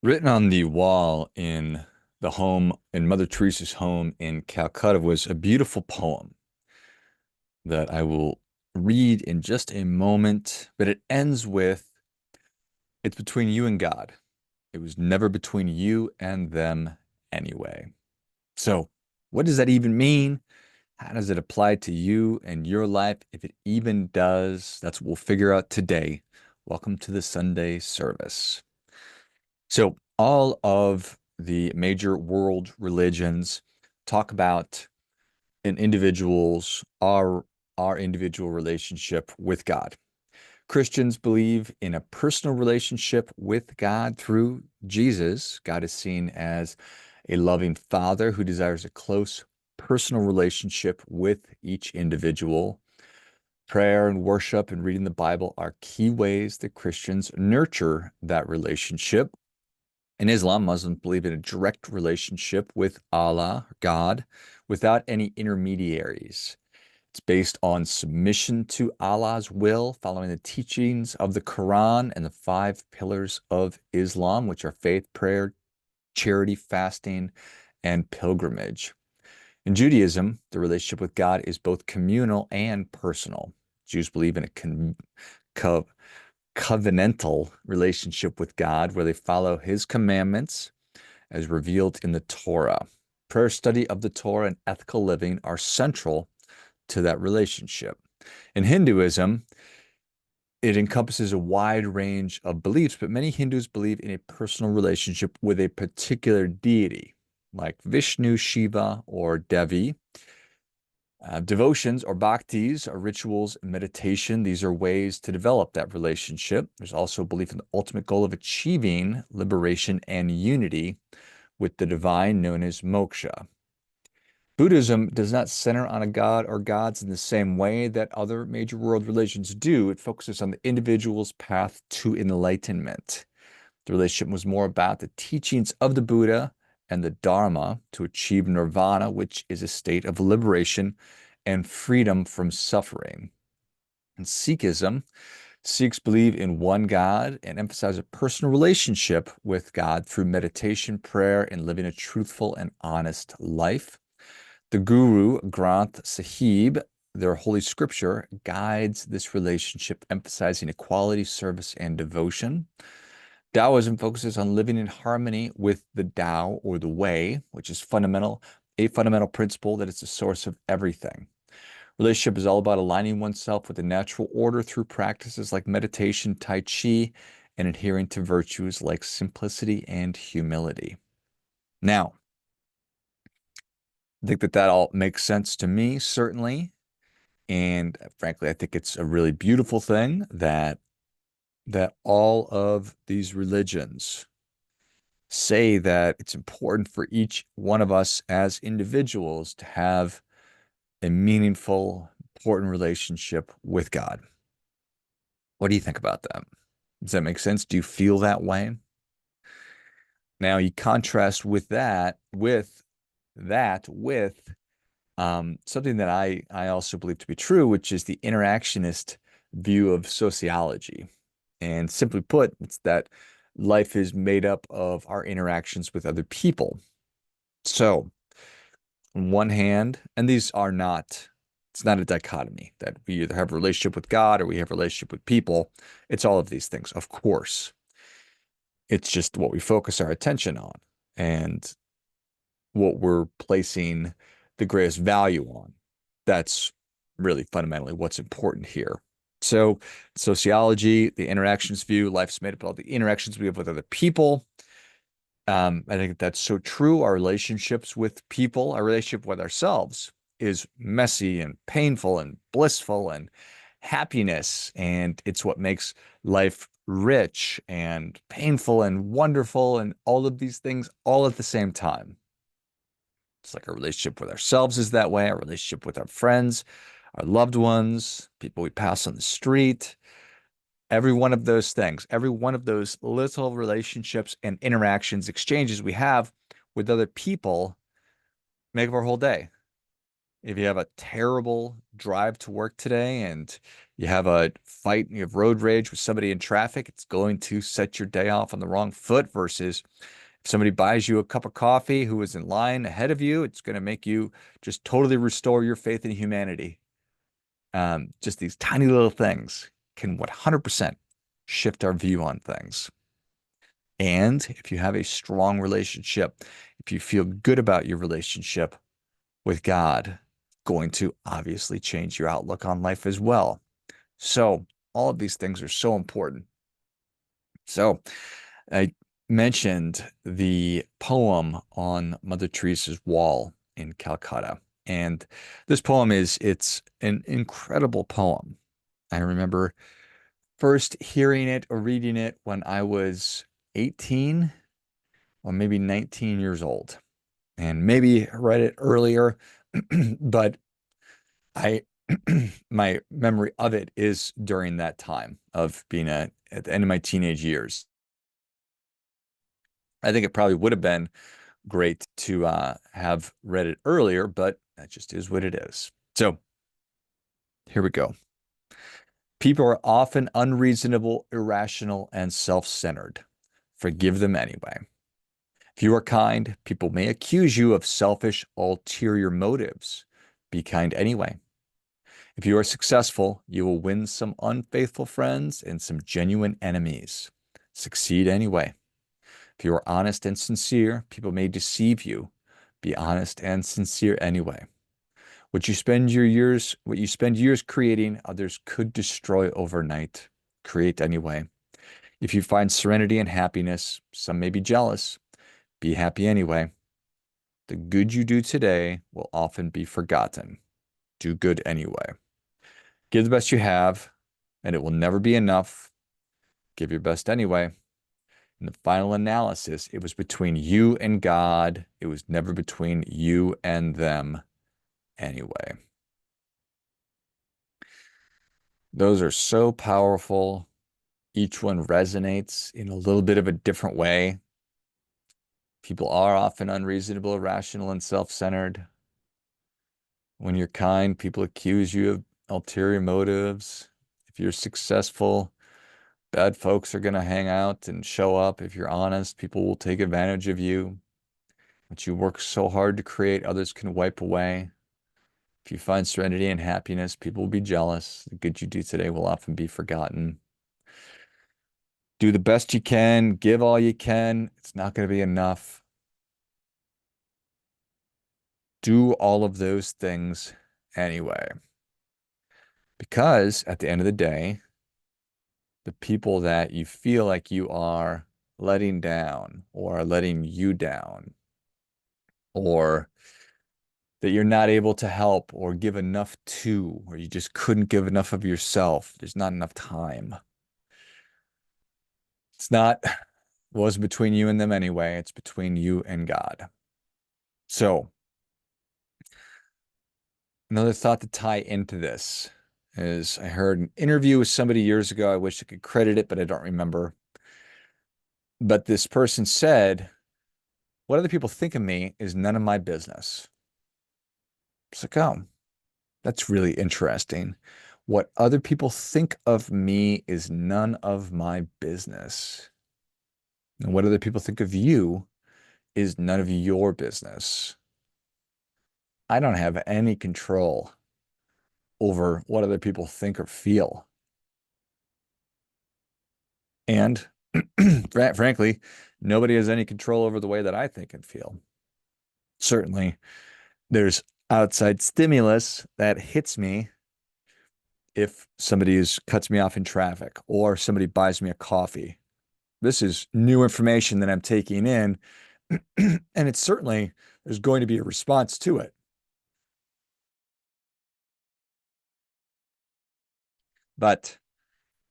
Written on the wall in Mother Teresa's home in Calcutta was a beautiful poem that I will read in just a moment, but it ends with, "It's between you and God. It was never between you and them anyway." So, what does that even mean? How does it apply to you and your life? If it even does, that's what we'll figure out today. Welcome to the Sunday service. So, all of the major world religions talk about an individual's our individual relationship with God. Christians believe in a personal relationship with God through Jesus. God is seen as a loving father who desires a close personal relationship with each individual. Prayer and worship and reading the Bible are key ways that Christians nurture that relationship. In Islam, Muslims believe in a direct relationship with Allah, God, without any intermediaries. It's based on submission to Allah's will, following the teachings of the Quran and the five pillars of Islam, which are faith, prayer, charity, fasting, and pilgrimage. In Judaism, the relationship with God is both communal and personal. Jews believe in a co covenantal relationship with God where they follow his commandments as revealed in the Torah. Prayer, study of the Torah, and ethical living are central to that relationship. In Hinduism, it encompasses a wide range of beliefs, but many Hindus believe in a personal relationship with a particular deity, like Vishnu, Shiva, or Devi. Devotions or bhaktis are rituals and meditation. These are ways to develop that relationship. There's also belief in the ultimate goal of achieving liberation and unity with the divine, known as moksha. Buddhism does not center on a god or gods in the same way that other major world religions do. It focuses on the individual's path to enlightenment. The relationship was more about the teachings of the Buddha and the Dharma to achieve nirvana, which is a state of liberation and freedom from suffering. In Sikhism, Sikhs believe in one God and emphasize a personal relationship with God through meditation, prayer, and living a truthful and honest life. The Guru Granth Sahib, their holy scripture, guides this relationship, emphasizing equality, service, and devotion. Taoism focuses on living in harmony with the Tao or the way, which is a fundamental principle that is the source of everything. Relationship is all about aligning oneself with the natural order through practices like meditation, Tai Chi, and adhering to virtues like simplicity and humility. Now, I think that all makes sense to me, certainly. And frankly, I think it's a really beautiful thing that all of these religions say that it's important for each one of us as individuals to have a meaningful, important relationship with God. What do you think about that? Does that make sense? Do you feel that way? Now you contrast with something that I also believe to be true, which is the interactionist view of sociology. And simply put, it's that life is made up of our interactions with other people. So, on one hand, and it's not a dichotomy that we either have a relationship with God or we have a relationship with people. It's all of these things, of course. It's just what we focus our attention on and what we're placing the greatest value on. That's really fundamentally what's important here. So, sociology, the interactions view, life's made up of all the interactions we have with other people. I think that's so true. Our relationships with people, our relationship with ourselves is messy and painful and blissful and happiness. And it's what makes life rich and painful and wonderful and all of these things all at the same time. It's like our relationship with ourselves is that way, our relationship with our friends, our loved ones, people we pass on the street. Every one of those things, every one of those little relationships and interactions, exchanges we have with other people make up our whole day. If you have a terrible drive to work today and You have a fight, you have road rage with somebody in traffic, it's going to set your day off on the wrong foot versus if somebody buys you a cup of coffee who is in line ahead of you, it's going to make you just totally restore your faith in humanity. Just these tiny little things can 100% shift our view on things. And if you have a strong relationship, if you feel good about your relationship with God, going to obviously change your outlook on life as well. So all of these things are so important. So I mentioned the poem on Mother Teresa's wall in Calcutta. And this poem it's an incredible poem. I remember first hearing it or reading it when I was 18 or maybe 19 years old. And maybe read it earlier, but I my memory of it is during that time of being at the end of my teenage years. I think it probably would have been great to have read it earlier, but that just is what it is. So here we go. People are often unreasonable, irrational, and self-centered. Forgive them anyway. If you are kind, people may accuse you of selfish, ulterior motives. Be kind anyway. If you are successful, you will win some unfaithful friends and some genuine enemies. Succeed anyway. If you are honest and sincere, people may deceive you. Be honest and sincere anyway. What you spend years creating, others could destroy overnight. Create anyway. If you find serenity and happiness, some may be jealous. Be happy anyway. The good you do today will often be forgotten. Do good anyway. Give the best you have, and it will never be enough. Give your best anyway. In the final analysis, it was between you and God. It was never between you and them anyway. Those are so powerful. Each one resonates in a little bit of a different way. People are often unreasonable, irrational, and self-centered. When you're kind, people accuse you of ulterior motives. If you're successful, bad folks are going to hang out and show up. If you're honest, people will take advantage of you. What you work so hard to create, others can wipe away. If you find serenity and happiness, people will be jealous. The good you do today will often be forgotten. Do the best you can, give all you can. It's not going to be enough. Do all of those things anyway. Because at the end of the day, the people that you feel like you are letting down or are letting you down or that you're not able to help or give enough to, or you just couldn't give enough of yourself. There's not enough time. It's not, was between you and them anyway. It's between you and God. So, another thought to tie into this is I heard an interview with somebody years ago. I wish I could credit it, but I don't remember. But this person said, what other people think of me is none of my business. It's like, oh, that's really interesting. What other people think of me is none of my business. And what other people think of you is none of your business. I don't have any control over what other people think or feel. And frankly, nobody has any control over the way that I think and feel. Certainly, there's outside stimulus that hits me if cuts me off in traffic or somebody buys me a coffee. This is new information that I'm taking in, and it's certainly there's going to be a response to it. But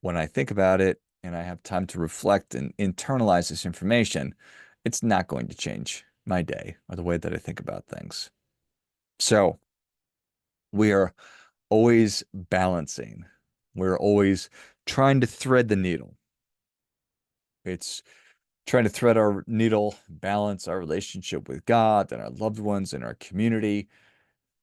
when I think about it and I have time to reflect and internalize this information, it's not going to change my day or the way that I think about things. So we are always balancing. We're always trying to thread the needle. It's trying to thread our needle, balance our relationship with God and our loved ones and our community.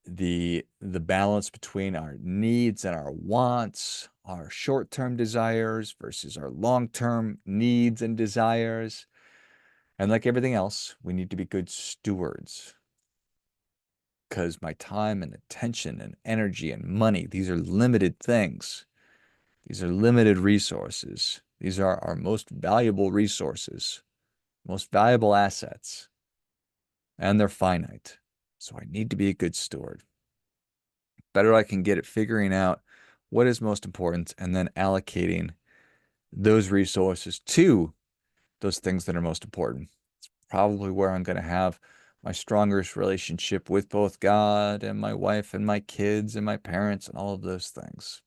the balance between our needs and our wants, our short-term desires versus our long-term needs and desires. And like everything else, we need to be good stewards because my time and attention and energy and money, these are limited things. These are limited resources. These are our most valuable resources, most valuable assets, and they're finite. So I need to be a good steward. Better I can get at figuring out what is most important and then allocating those resources to those things that are most important. It's probably where I'm going to have my strongest relationship with both God and my wife and my kids and my parents and all of those things.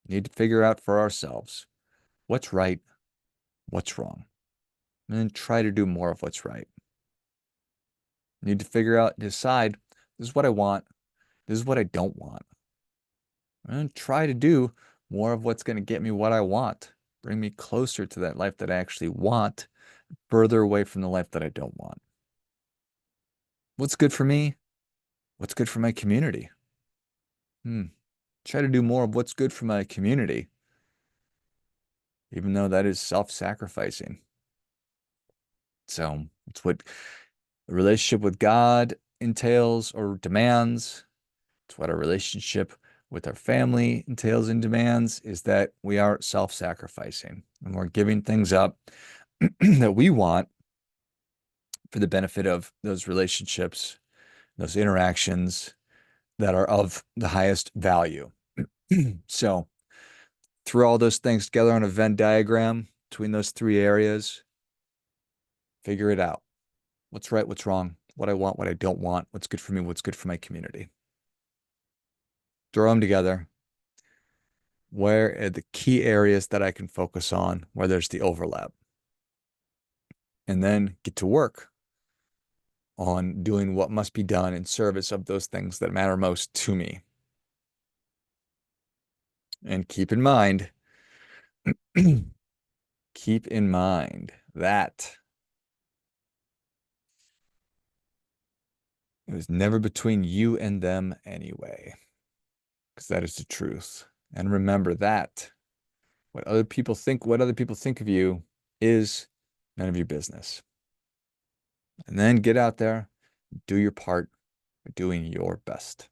Need to figure out for ourselves what's right, what's wrong, and then try to do more of what's right. Need to figure out, decide, this is what I want, this is what I don't want, and try to do more of what's going to get me what I want, bring me closer to that life that I actually want, further away from the life that I don't want. What's good for me? What's good for my community? Try to do more of what's good for my community, even though that is self-sacrificing. So it's what a relationship with God entails or demands. It's what our relationship with our family entails and demands, is that we are self-sacrificing and we're giving things up that we want for the benefit of those relationships, those interactions that are of the highest value. So throw all those things together on a Venn diagram between those three areas, figure it out. What's right, what's wrong, what I want, what I don't want, what's good for me, what's good for my community. Throw them together. Where are the key areas that I can focus on, where there's the overlap? And then get to work on doing what must be done in service of those things that matter most to me. And keep in mind that it was never between you and them anyway, because that is the truth. And remember that what other people think of you is none of your business. And then get out there, do your part, doing your best.